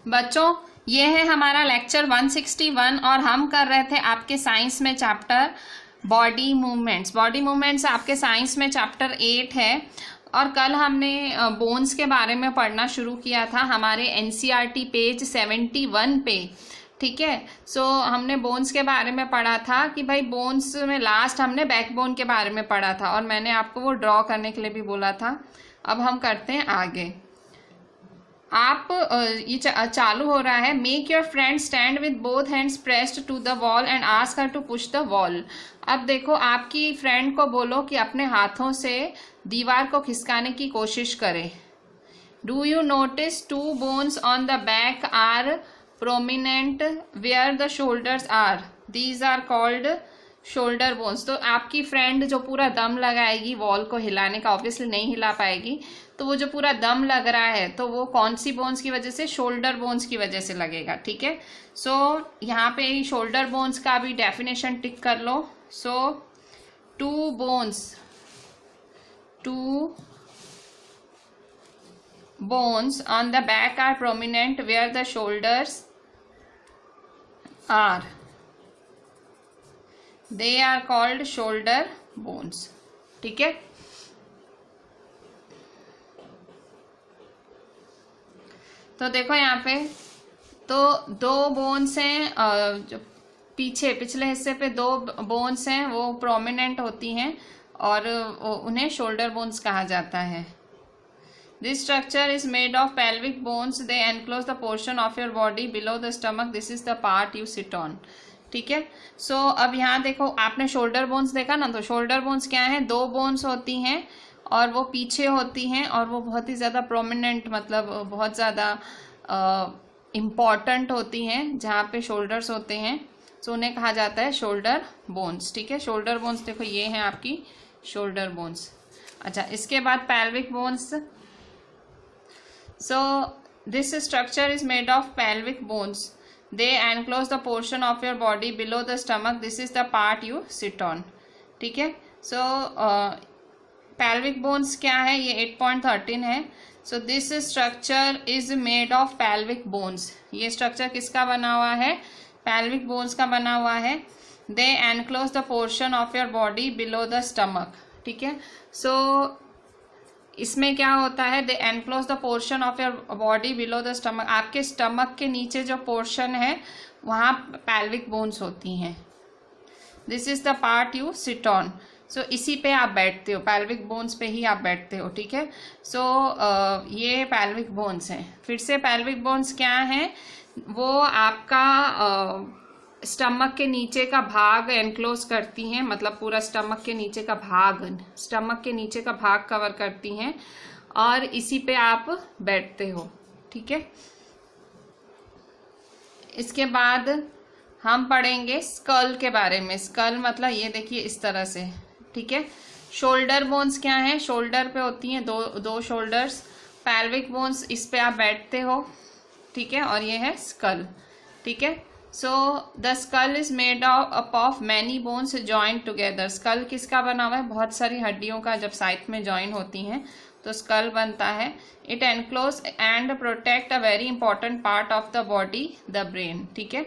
बच्चों ये है हमारा लेक्चर 161 और हम कर रहे थे आपके साइंस में chapter body movements. Body movements आपके साइंस में चैप्टर 8 है और कल हमने बोन्स के बारे में पढ़ना शुरू किया था हमारे एनसीईआरटी पेज 71 पे। ठीक है, सो हमने बोन्स के बारे में पढ़ा था कि भाई बोन्स में लास्ट हमने बैकबोन के बारे में पढ़ा था और मैंने आपको वो ड्रॉ करने के लिए भी बोला था। अब हम करते हैं आगे। आप ये चालू हो रहा है। Make your friend stand with both hands pressed to the wall and ask her to push the wall. अब देखो आपकी फ्रेंड को बोलो कि अपने हाथों से दीवार को खिसकाने की कोशिश करे। Do you notice two bones on the back are prominent where the shoulders are, these are called shoulder bones. तो आपकी फ्रेंड जो पूरा दम लगाएगी वॉल को हिलाने का, ऑब्वियसली नहीं हिला पाएगी, तो वो जो पूरा दम लग रहा है तो वो कौन सी बोन्स की वजह से, शोल्डर बोन्स की वजह से लगेगा। ठीक है, सो यहाँ पे शोल्डर बोन्स का भी डेफिनेशन टिक कर लो। सो to bones on the back are prominent where the shoulders are, they are called shoulder bones। ठीक है, तो देखो यहाँ पे तो दो बोन्स हैं, जो पिछले हिस्से पे दो बोन्स हैं वो प्रोमिनेंट होती हैं और उन्हें शोल्डर बोन्स कहा जाता है। This structure is made of pelvic bones. They enclose the portion of your body below the stomach. This is the part you sit on। ठीक है, सो अब यहाँ देखो आपने शोल्डर बोन्स देखा ना, तो शोल्डर बोन्स क्या है, दो बोन्स होती हैं और वो पीछे होती हैं और वो बहुत ही ज़्यादा प्रोमिनेंट, मतलब बहुत ज़्यादा इम्पॉर्टेंट होती हैं जहाँ पे शोल्डर्स होते हैं, सो उन्हें कहा जाता है शोल्डर बोन्स। ठीक है, शोल्डर बोन्स देखो ये हैं आपकी शोल्डर बोन्स। अच्छा, इसके बाद pelvic bones। So this structure is made of pelvic bones. They enclose the portion of your body below the stomach. This is the part you sit on। ठीक है, so pelvic bones क्या है, ये 8.13 है। So this structure is made of pelvic bones। ये structure किसका बना हुआ है, pelvic bones का बना हुआ है। They enclose the portion of your body below the stomach। ठीक है, so इसमें क्या होता है, they enclose the portion of your body below the stomach. आपके स्टमक के नीचे जो पोर्शन है वहाँ पैल्विक बोन्स होती हैं। This is the part you sit on. So इसी पे आप बैठते हो, पैल्विक बोन्स पे ही आप बैठते हो। ठीक है, सो ये पैल्विक बोन्स हैं। फिर से पैल्विक बोन्स क्या हैं, वो आपका स्टमक के नीचे का भाग एनक्लोज करती हैं, मतलब पूरा स्टमक के नीचे का भाग कवर करती हैं और इसी पे आप बैठते हो। ठीक है, इसके बाद हम पढ़ेंगे स्कल के बारे में। स्कल मतलब ये देखिए इस तरह से। ठीक है, शोल्डर बोन्स क्या हैं, शोल्डर पे होती हैं दो शोल्डर्स। पैल्विक बोन्स इस पे आप बैठते हो। ठीक है, और ये है स्कल। ठीक है, so the skull is made up of many bones joint together. Skull किसका बना हुआ है, बहुत सारी हड्डियों का जब साइड में जॉइन होती हैं तो स्कल बनता है। It enclose and protect a very important part of the body, the brain. ठीक है,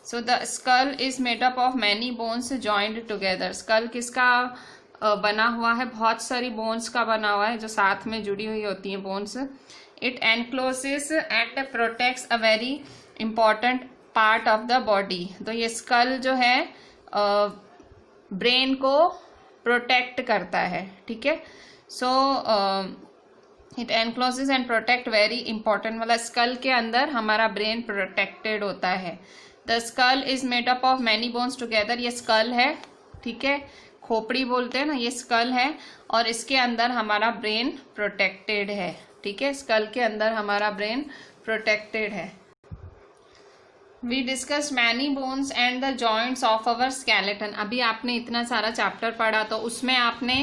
so the skull is made up of many bones joint together. Skull किसका बना हुआ है, बहुत सारी बोन्स का बना हुआ है जो साथ में जुड़ी हुई होती हैं bones. It encloses and protects a very important part of the body. तो ये स्कल जो है ब्रेन को प्रोटेक्ट करता है। ठीक है, so it encloses and protect very important, मतलब स्कल के अंदर हमारा ब्रेन प्रोटेक्टेड होता है। The skull is made up of many bones together. ये स्कल है। ठीक है, खोपड़ी बोलते हैं ना, ये स्कल है और इसके अंदर हमारा ब्रेन प्रोटेक्टेड है। ठीक है, स्कल के अंदर हमारा ब्रेन प्रोटेक्टेड है। We discussed many bones and the joints of our skeleton। अभी आपने इतना सारा चैप्टर पढ़ा तो उसमें आपने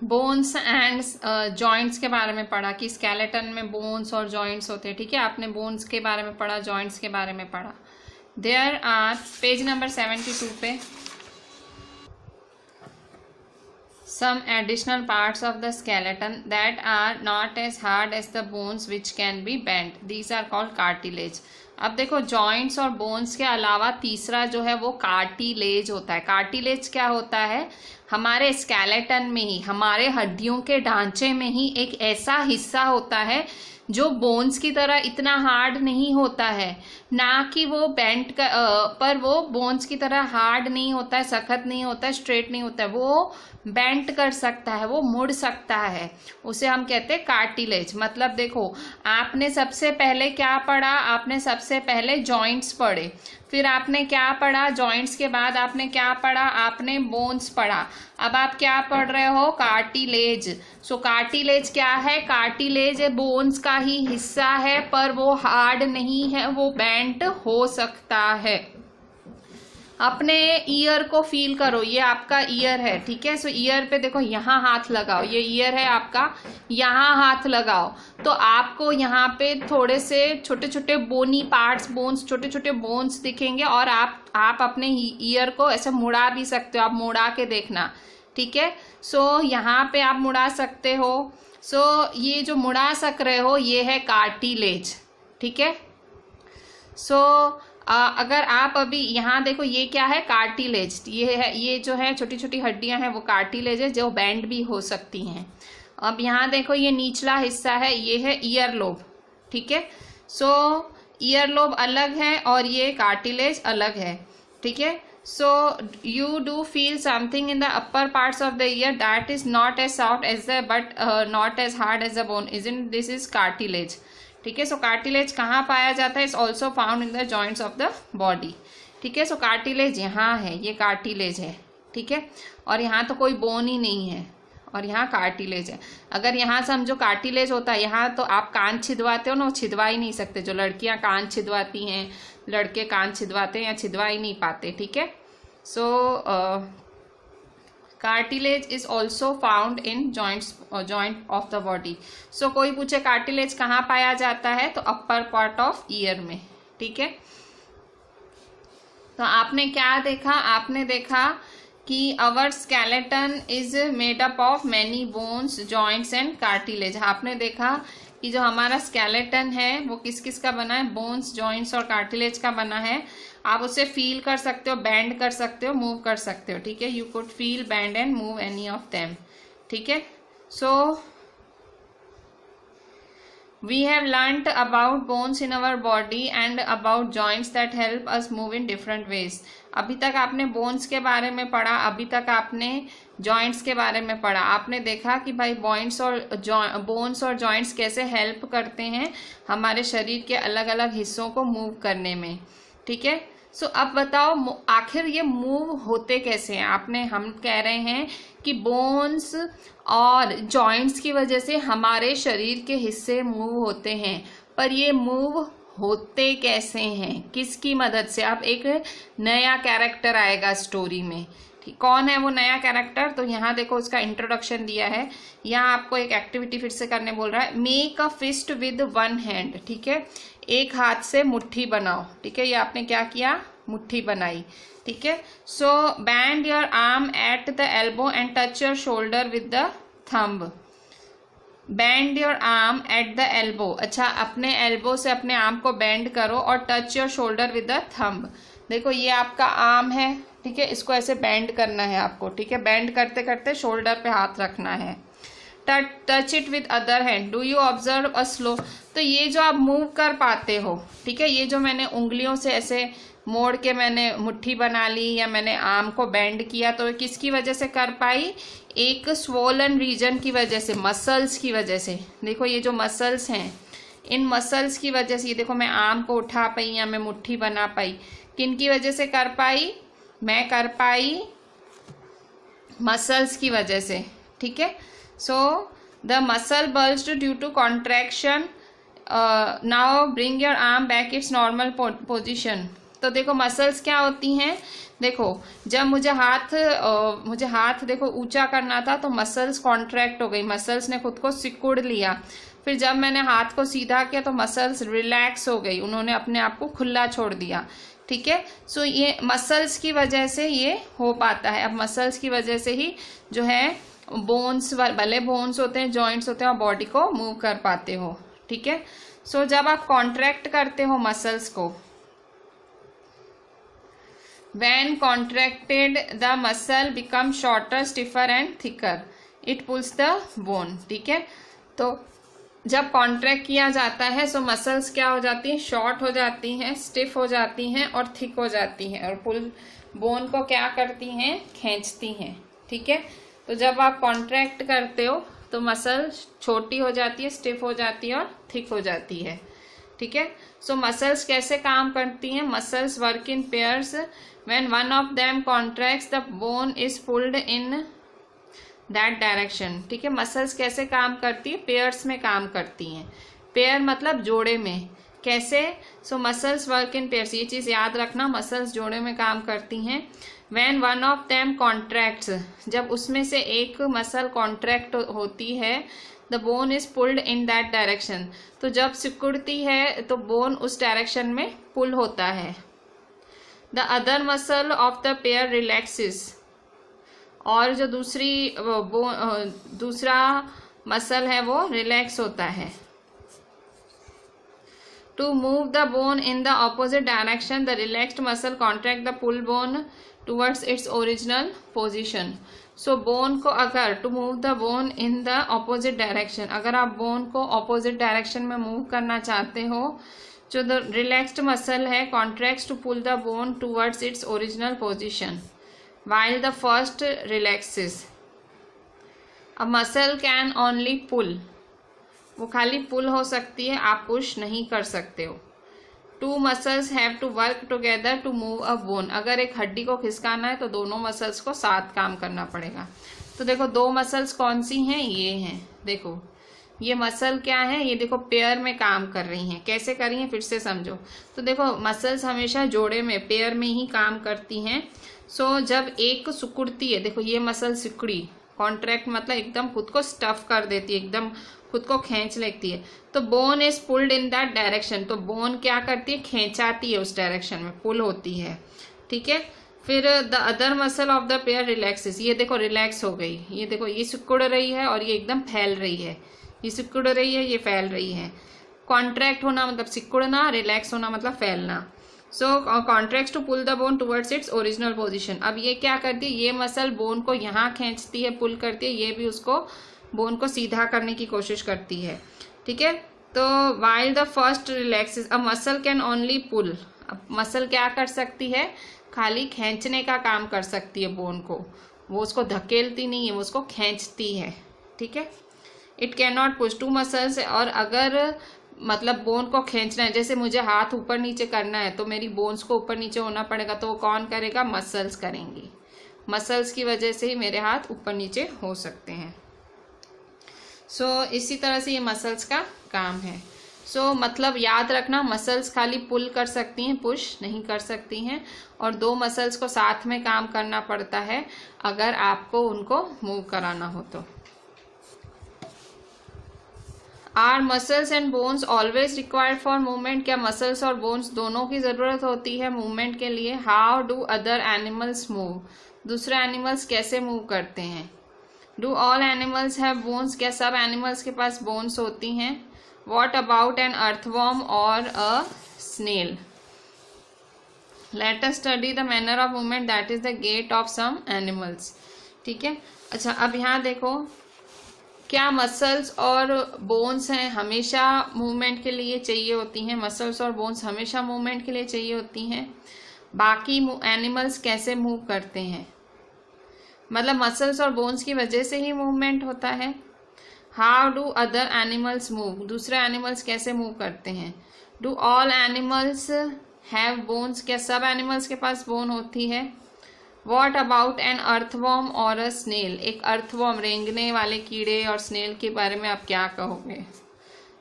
बोन्स एंड जॉइंट्स के बारे में पढ़ा कि स्केलेटन में बोन्स और जॉइंट्स होते हैं। ठीक है, आपने बोन्स के बारे में पढ़ा, जॉइंट्स के बारे में पढ़ा। देयर आर पेज नंबर 72 पे some additional parts of the skeleton that are not as hard as the bones which can be bent. These are called cartilage. अब देखो जॉइंट्स और बोन्स के अलावा तीसरा जो है वो कार्टिलेज होता है। कार्टिलेज क्या होता है? हमारे स्केलेटन में ही, हमारे हड्डियों के ढांचे में ही एक ऐसा हिस्सा होता है जो बोन्स की तरह इतना हार्ड नहीं होता है, ना कि वो बेंट पर वो बोन्स की तरह हार्ड नहीं होता है, सख्त नहीं होता है, स्ट्रेट नहीं होता है, वो बेंट कर सकता है, वो मुड़ सकता है, उसे हम कहते हैं कार्टिलेज। मतलब देखो, आपने सबसे पहले क्या पढ़ा? आपने सबसे पहले जॉइंट्स पढ़े, फिर आपने क्या पढ़ा? जॉइंट्स के बाद आपने क्या पढ़ा? आपने बोन्स पढ़ा। अब आप क्या पढ़ रहे हो? कार्टिलेज। सो कार्टिलेज क्या है? कार्टिलेज बोन्स का ही हिस्सा है, पर वो हार्ड नहीं है, वो बेंट हो सकता है। अपने ईयर को फील करो, ये आपका ईयर है, ठीक है। सो ईयर पे देखो, यहाँ हाथ लगाओ, ये ईयर है आपका, यहाँ हाथ लगाओ, तो आपको यहाँ पे थोड़े से छोटे छोटे बोनी पार्ट्स, बोन्स, छोटे छोटे बोन्स दिखेंगे, और आप अपने ईयर को ऐसे मुड़ा भी सकते हो। आप मुड़ा के देखना, ठीक है। सो यहाँ पे आप मुड़ा सकते हो। सो ये जो मुड़ा सक रहे हो, ये है कार्टिलेज, ठीक है। सो अगर आप अभी यहाँ देखो, ये क्या है? कार्टिलेज। ये है, ये जो है छोटी छोटी हड्डियां हैं वो कार्टिलेज है, जो बैंड भी हो सकती हैं। अब यहाँ देखो, ये निचला हिस्सा है, ये है ईयर लोब, ठीक है। सो ईयर लोब अलग है और ये कार्टिलेज अलग है, ठीक है। सो you do feel something in the upper parts of the ear that is not as soft as the but not as hard as the bone, isn't this is cartilage, ठीक है। सो कार्टिलेज कहाँ पाया जाता है? It's also found in the joints of the body, ठीक है। So cartilage यहाँ है, ये कार्टिलेज है, ठीक है। और यहाँ तो कोई बोन ही नहीं है, और यहाँ कार्टिलेज है। अगर यहाँ समझो कार्टिलेज होता है, यहाँ तो आप कान छिदवाते हो ना, वो छिदवा ही नहीं सकते। जो लड़कियाँ कान छिदवाती हैं, लड़के कान छिदवाते हैं या छिदवा ही नहीं पाते, ठीक है। So cartilage is also found in joint of the body. So कोई पूछे कार्टिलेज कहाँ पाया जाता है, तो अपर पार्ट ऑफ ईयर में, ठीक है। तो आपने क्या देखा? आपने देखा कि our skeleton is made up of many bones, joints and cartilage. आपने देखा कि जो हमारा स्केलेटन है वो किस किस का बना है? बोन्स, जॉइंट्स और कार्टिलेज का बना है। आप उसे फील कर सकते हो, बेंड कर सकते हो, मूव कर सकते हो, ठीक है। You could feel, bend and move any of them, ठीक है। सो we have learnt about bones in our body and about joints that help us move in different ways. अभी तक आपने बोन्स के बारे में पढ़ा, अभी तक आपने जॉइंट्स के बारे में पढ़ा। आपने देखा कि भाई बोन्स और जॉइंट्स कैसे हेल्प करते हैं हमारे शरीर के अलग अलग हिस्सों को मूव करने में, ठीक है। सो अब बताओ, आखिर ये मूव होते कैसे हैं? हम कह रहे हैं कि बोन्स और जॉइंट्स की वजह से हमारे शरीर के हिस्से मूव होते हैं, पर ये मूव होते कैसे हैं, किसकी मदद से? अब एक नया कैरेक्टर आएगा स्टोरी में, ठीक। कौन है वो नया कैरेक्टर? तो यहाँ देखो, उसका इंट्रोडक्शन दिया है। यहाँ आपको एक एक्टिविटी फिर से करने बोल रहा है। Make a fist with one hand, ठीक है। एक हाथ से मुट्ठी बनाओ, ठीक है। ये आपने क्या किया? मुट्ठी बनाई, ठीक है। So bend your arm at the elbow and touch your shoulder with the thumb. Bend your arm at the elbow. अच्छा, अपने एल्बो से अपने आर्म को बेंड करो और touch your shoulder with the thumb. देखो, ये आपका आर्म है, ठीक है। इसको ऐसे बेंड करना है आपको, ठीक है। बेंड करते करते शोल्डर पे हाथ रखना है। Touch it with other hand. Do you observe a slow. तो ये जो आप मूव कर पाते हो, ठीक है, ये जो मैंने उंगलियों से ऐसे मोड़ के मैंने मुट्ठी बना ली या मैंने आर्म को बेंड किया, तो किसकी वजह से कर पाई? एक स्वोलन रीजन की वजह से, मसल्स की वजह से। देखो, ये जो मसल्स हैं, इन मसल्स की वजह से, ये देखो, मैं आर्म को उठा पाई या मैं मुट्ठी बना पाई। किन की वजह से कर पाई? मैं कर पाई मसल्स की वजह से, ठीक है। So the muscle bulged due to contraction. Now bring your arm back its normal position. तो देखो, मसल्स क्या होती हैं? देखो, जब मुझे हाथ देखो ऊंचा करना था, तो मसल्स कॉन्ट्रैक्ट हो गई, मसल्स ने खुद को सिकुड़ लिया। फिर जब मैंने हाथ को सीधा किया तो मसल्स रिलैक्स हो गई, उन्होंने अपने आप को खुला छोड़ दिया, ठीक है। सो ये मसल्स की वजह से ये हो पाता है। अब मसल्स की वजह से ही जो है बोन्स भले बोन्स होते हैं, जॉइंट्स होते हैं और बॉडी को मूव कर पाते हो। ठीक है। सो जब आप कॉन्ट्रैक्ट करते हो मसल्स को, when contracted the muscle become shorter, stiffer and thicker, it pulls the bone. ठीक है। तो जब कॉन्ट्रैक्ट किया जाता है सो मसल्स क्या हो जाती हैं, शॉर्ट हो जाती हैं, स्टिफ हो जाती हैं और थिक हो जाती हैं, और पुल बोन को क्या करती हैं, खींचती हैं। ठीक है। तो जब आप कॉन्ट्रैक्ट करते हो तो मसल छोटी हो जाती है, स्टिफ हो जाती है और थिक हो जाती है। ठीक है। सो मसल्स कैसे काम करती हैं, muscles work in pairs, when one of them contracts the bone is pulled in that direction. ठीक है। मसल्स कैसे काम करती है, पेयर्स में काम करती हैं। पेयर मतलब जोड़े में। कैसे, सो मसल्स वर्क इन पेयर्स, ये चीज याद रखना, मसल्स जोड़े में काम करती हैं। When one of them contracts, जब उसमें से एक मसल कॉन्ट्रैक्ट होती है, the bone is pulled in that direction, तो जब सिकुड़ती है तो बोन उस डायरेक्शन में पुल होता है। The other muscle of the pair relaxes, और जो दूसरा मसल है वो रिलैक्स होता है। To move the bone in the opposite direction, the relaxed muscle contract the pull bone towards its original position. So bone को अगर, to move the bone in the opposite direction, अगर आप bone को opposite direction में move करना चाहते हो, जो द रिलैक्स्ड मसल है contracts to pull the bone towards its original position while the first relaxes. A muscle can only pull, वो खाली पुल हो सकती है, आप पुश नहीं कर सकते हो। Two muscles have to work together to move a bone, अगर एक हड्डी को खिसकाना है तो दोनों मसल्स को साथ काम करना पड़ेगा। तो देखो दो मसल्स कौन सी हैं, ये हैं। देखो ये मसल क्या है, ये देखो पेयर में काम कर रही हैं। कैसे कर रही हैं फिर से समझो। तो देखो मसल्स हमेशा जोड़े में, पेयर में ही काम करती हैं। सो जब एक सिकुड़ती है, देखो ये मसल सिकुड़ी, कॉन्ट्रैक्ट मतलब एकदम खुद को स्टफ कर देती है, एकदम खुद को खींच लेती है, तो bone is pulled in that direction, तो बोन क्या करती है, खींचाती है उस डायरेक्शन में, पुल होती है। ठीक है। फिर the other muscle of the pair relaxes, ये देखो रिलैक्स हो गई, ये देखो ये सिकुड़ रही है और ये एकदम फैल रही है, ये सिकुड़ रही है, ये फैल रही है। कॉन्ट्रैक्ट होना मतलब सिकुड़ना, रिलैक्स होना मतलब फैलना। So contracts to pull the bone towards its original position. अब ये क्या करती है, ये मसल बोन को यहाँ खींचती है, पुल करती है, ये भी उसको बोन को सीधा करने की कोशिश करती है। ठीक है। तो while the first relaxes, a muscle can only pull, अब मसल क्या कर सकती है, खाली खींचने का काम कर सकती है बोन को, वो उसको धकेलती नहीं है, वो उसको खींचती है। ठीक है। It can not push, two muscles, और अगर मतलब बोन को खींचना है, जैसे मुझे हाथ ऊपर नीचे करना है तो मेरी बोन्स को ऊपर नीचे होना पड़ेगा, तो वो कौन करेगा, मसल्स करेंगी। मसल्स की वजह से ही मेरे हाथ ऊपर नीचे हो सकते हैं। सो इसी तरह से ये मसल्स का काम है। सो मतलब याद रखना, मसल्स खाली पुल कर सकती हैं, पुश नहीं कर सकती हैं, और दो मसल्स को साथ में काम करना पड़ता है अगर आपको उनको मूव कराना हो तो। Our muscles and bones always required for movement, क्या मसल्स और बोन्स दोनों की जरूरत होती है मूवमेंट के लिए। How do other animals move, दूसरे एनिमल्स कैसे मूव करते हैं। Do all animals have bones, क्या सब एनिमल्स के पास बोन्स होती हैं। वॉट अबाउट एन अर्थवर्म और a snail. Let us study the manner of movement that is the gait of some animals. ठीक है। अच्छा अब यहाँ देखो, क्या मसल्स और बोन्स हैं हमेशा मूवमेंट के लिए चाहिए होती हैं, मसल्स और बोन्स हमेशा मूवमेंट के लिए चाहिए होती हैं। बाकी एनिमल्स कैसे मूव करते हैं, मतलब मसल्स और बोन्स की वजह से ही मूवमेंट होता है। How do other animals move, दूसरे एनिमल्स कैसे मूव करते हैं। Do all animals have bones, क्या सब एनिमल्स के पास बोन होती है। वॉट अबाउट एन अर्थवर्म और अ स्नेल, एक अर्थवर्म रेंगने वाले कीड़े और स्नेल के बारे में आप क्या कहोगे।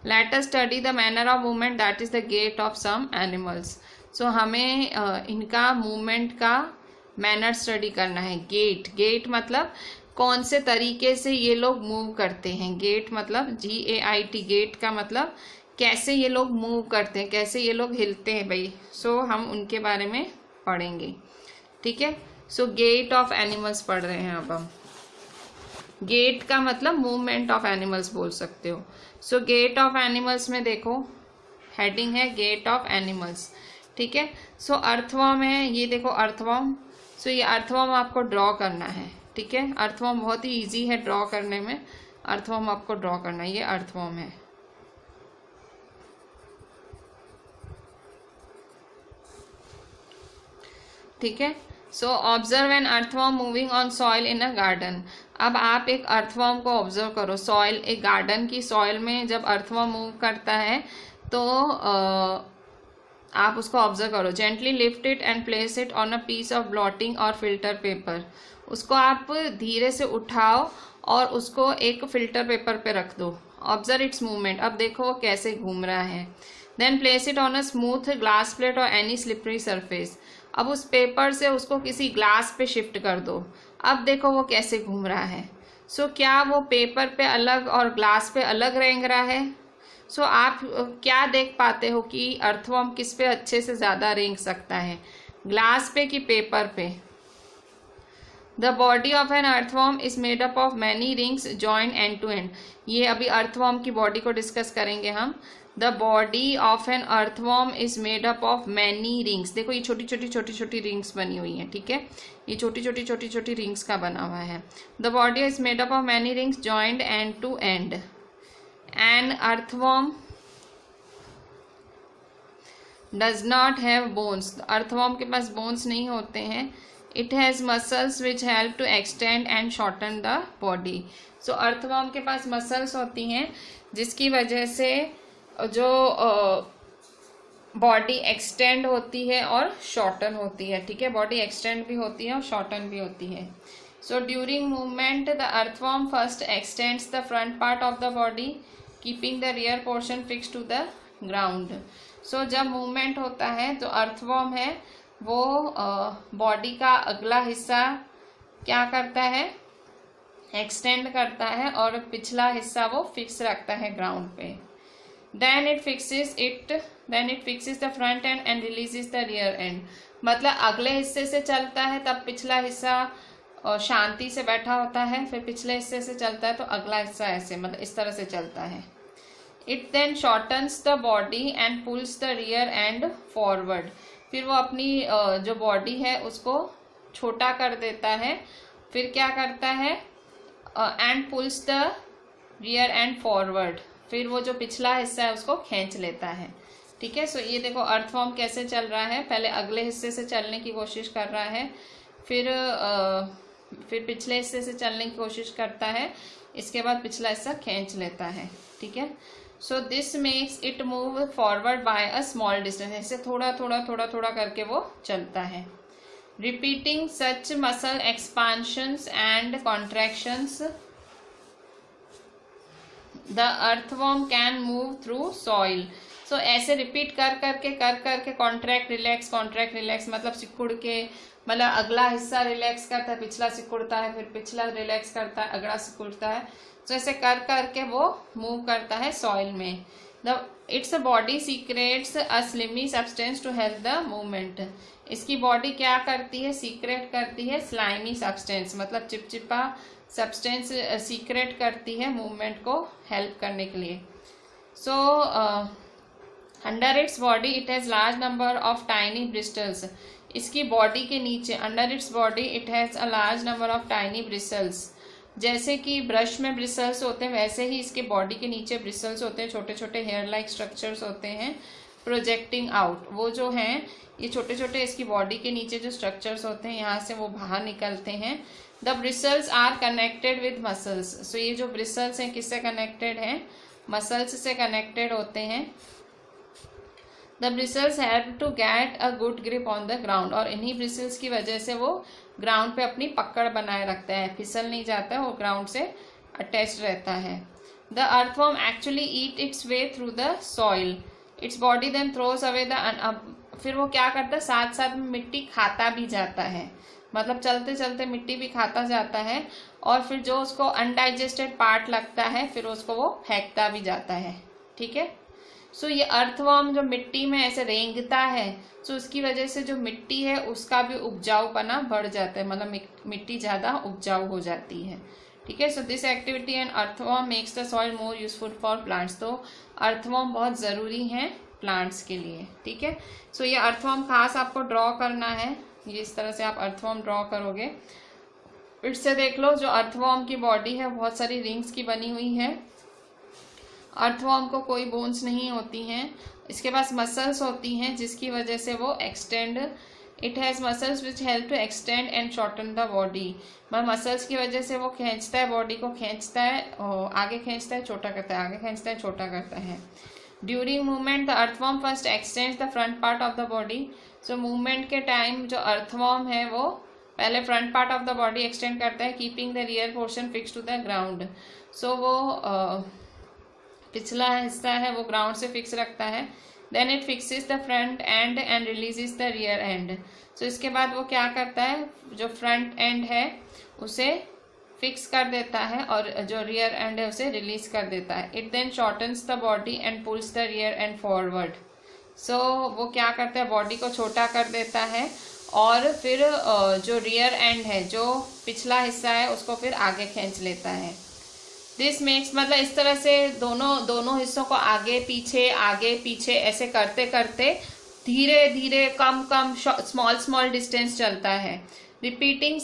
Let us study the manner of movement that is the gait of some animals. So हमें इनका मूवमेंट का मैनर स्टडी करना है। गेट, गेट मतलब कौन से तरीके से ये लोग मूव करते हैं। गेट मतलब GAIT, गेट का मतलब कैसे ये लोग मूव करते हैं, कैसे ये लोग हिलते हैं भाई। सो हम उनके बारे में पढ़ेंगे। ठीक है। सो गेट ऑफ एनिमल्स पढ़ रहे हैं अब हम। गेट का मतलब मूवमेंट ऑफ एनिमल्स बोल सकते हो। सो गेट ऑफ एनिमल्स में देखो हेडिंग है गेट ऑफ एनिमल्स, ठीक है। सो अर्थवर्म है, ये देखो अर्थवर्म। सो ये अर्थवर्म आपको ड्रॉ करना है, ठीक है। अर्थवर्म बहुत ही इजी है ड्रॉ करने में, अर्थवर्म आपको ड्रॉ करना है। ये अर्थवर्म है, ठीक है। So observe an earthworm moving on soil in a garden. अब आप एक अर्थवर्म को ऑब्जर्व करो, सॉइल, एक गार्डन की सॉइल में जब अर्थवर्म मूव करता है तो आप उसको ऑब्जर्व करो। Gently lift it and place it on a piece of blotting और फिल्टर पेपर। उसको आप धीरे से उठाओ और उसको एक फिल्टर पेपर पे रख दो। ऑब्जर्व इट्स मूवमेंट, अब देखो वो कैसे घूम रहा है। Then place it on a smooth glass plate और एनी स्लिपरी सरफेस। अब उस पेपर से उसको किसी ग्लास पे शिफ्ट कर दो। अब देखो वो कैसे घूम रहा है। सो क्या वो पेपर पे अलग और ग्लास पे अलग रेंग रहा है? सो आप क्या देख पाते हो कि अर्थवर्म किस पे अच्छे से ज़्यादा रेंग सकता है, ग्लास पे कि पेपर पे? The body of an earthworm is made up of many rings joint end to end. ये अभी अर्थवर्म की बॉडी को डिस्कस करेंगे हम। The body of an earthworm is made up of many rings. देखो ये छोटी छोटी रिंग्स बनी हुई हैं, ठीक है। ये छोटी छोटी रिंग्स का बना हुआ है। The body is made up of many rings joint end to end. An earthworm does not have bones. Earthworm के पास बोन्स नहीं होते हैं। It has muscles which help to extend and shorten the body. So earthworm के पास muscles होती हैं जिसकी वजह से जो बॉडी एक्सटेंड होती है और शॉर्टन होती है, ठीक है। बॉडी एक्सटेंड भी होती है और शॉर्टन भी होती है। So during movement the earthworm first extends the front part of the body keeping the rear portion fix to the ground. So जब मूवमेंट होता है तो अर्थवर्म है वो बॉडी का अगला हिस्सा क्या करता है, एक्सटेंड करता है और पिछला हिस्सा वो फिक्स रखता है ग्राउंड पे। Then it fixes the front end and releases the rear end। मतलब अगले हिस्से से चलता है तब पिछला हिस्सा शांति से बैठा होता है, फिर पिछले हिस्से से चलता है तो अगला हिस्सा ऐसे, मतलब इस तरह से चलता है। It then shortens the body and pulls the rear end forward। फिर वो अपनी जो बॉडी है उसको छोटा कर देता है, फिर क्या करता है, and pulls the rear end forward। फिर वो जो पिछला हिस्सा है उसको खींच लेता है, ठीक है। सो ये देखो अर्थवर्म कैसे चल रहा है, पहले अगले हिस्से से चलने की कोशिश कर रहा है, फिर पिछले हिस्से से चलने की कोशिश करता है, इसके बाद पिछला हिस्सा खींच लेता है, ठीक है। So this makes it move forward by a small distance. ऐसे थोड़ा थोड़ा करके वो चलता है। Repeating such muscle expansions and contractions the earthworm can move through soil. So ऐसे रिपीट कर करके कॉन्ट्रैक्ट रिलैक्स मतलब सिकुड़ के, मतलब अगला हिस्सा रिलैक्स करता है, पिछला सिकुड़ता है, फिर पिछला रिलैक्स करता है, अगला सिकुड़ता है। तो ऐसे कर करके वो मूव करता है सॉइल में। Its body secretes a slimy substance to help the movement. इसकी बॉडी क्या करती है, सीक्रेट करती है स्लाइमी सब्सटेंस, मतलब चिपचिपा सब्सटेंस सीक्रेट करती है मूवमेंट को हेल्प करने के लिए। So under its body it has large number of tiny bristles. इसकी बॉडी के नीचे, under its body it has a large number of tiny bristles. जैसे कि ब्रश में ब्रिसल्स होते हैं वैसे ही इसके बॉडी के नीचे ब्रिसल्स होते हैं, छोटे छोटे हेयर लाइक स्ट्रक्चर्स होते हैं प्रोजेक्टिंग आउट। वो जो हैं ये छोटे छोटे इसकी बॉडी के नीचे जो स्ट्रक्चर्स होते हैं यहाँ से वो बाहर निकलते हैं। The bristles are connected with muscles. So ये जो ब्रिसल्स हैं किससे कनेक्टेड हैं, मसल्स से कनेक्टेड होते हैं। The bristles help to get a good grip on the ground. और इन्हीं ब्रिसल्स की वजह से वो ग्राउंड पे अपनी पकड़ बनाए रखता है, फिसल नहीं जाता है, वो ग्राउंड से अटैच्ड रहता है। The earthworm actually eat its way through the soil. Its body then throws away the, फिर वो क्या करता है साथ साथ में मिट्टी खाता भी जाता है, मतलब चलते चलते मिट्टी भी खाता जाता है, और फिर जो उसको अनडाइजेस्टेड पार्ट लगता है फिर उसको वो फेंकता भी जाता है, ठीक है। सो ये अर्थवर्म जो मिट्टी में ऐसे रेंगता है, सो उसकी वजह से जो मिट्टी है उसका भी उपजाऊपना बढ़ जाता है, मतलब मिट्टी ज़्यादा उपजाऊ हो जाती है, ठीक है। So this activity and earthworm makes the soil more useful for plants. तो अर्थवॉर्म बहुत ज़रूरी है प्लांट्स के लिए, ठीक है। सो ये अर्थवॉर्म खास आपको ड्रॉ करना है, ये इस तरह से आप अर्थवॉर्म ड्रॉ करोगे। फिर से देख लो, जो अर्थवॉर्म की बॉडी है बहुत सारी रिंग्स की बनी हुई है। अर्थवॉर्म को कोई बोन्स नहीं होती हैं, इसके पास मसल्स होती हैं जिसकी वजह से वो extend, it has muscles which help to extend and shorten the body. Muscles की वजह से वो खींचता है, बॉडी को खींचता है, आगे खींचता है, छोटा करता है, आगे खींचता है, छोटा करता है। During movement the earthworm first extends the front part of the body. So movement के टाइम जो अर्थवॉर्म है वो पहले front part of the body extend करता है, keeping the rear portion fix to the ground. So वो पिछला हिस्सा है वो ग्राउंड से फिक्स रखता है। Then it fixes the front end and releases the rear end. So इसके बाद वो क्या करता है, जो फ्रंट एंड है उसे फिक्स कर देता है और जो रियर एंड है उसे रिलीज कर देता है। It then shortens the body and pulls the rear end forward. So वो क्या करता है, बॉडी को छोटा कर देता है और फिर जो रियर एंड है, जो पिछला हिस्सा है, उसको फिर आगे खींच लेता है। दिस मेक्स, मतलब इस तरह से दोनों हिस्सों को आगे पीछे ऐसे करते करते धीरे धीरे कम स्मॉल डिस्टेंस चलता है। Repeating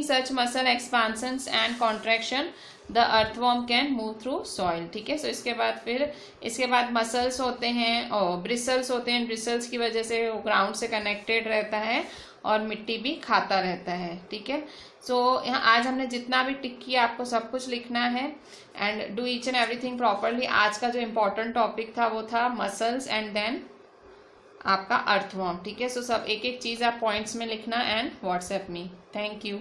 such muscle expansions and contraction the earthworm can move through soil, ठीक है। सो इसके बाद मसल्स होते हैं और ब्रिसल्स होते हैं। ब्रिसल्स की वजह से वो ग्राउंड से कनेक्टेड रहता है और मिट्टी भी खाता रहता है, ठीक है। सो यहाँ आज हमने जितना भी टिक किया आपको सब कुछ लिखना है and do each and everything properly. आज का जो इम्पोर्टेंट टॉपिक था वो था मसल्स एंड देन आपका अर्थवॉर्म, ठीक है। सो सब एक एक चीज़ आप पॉइंट्स में लिखना and WhatsApp me. Thank you.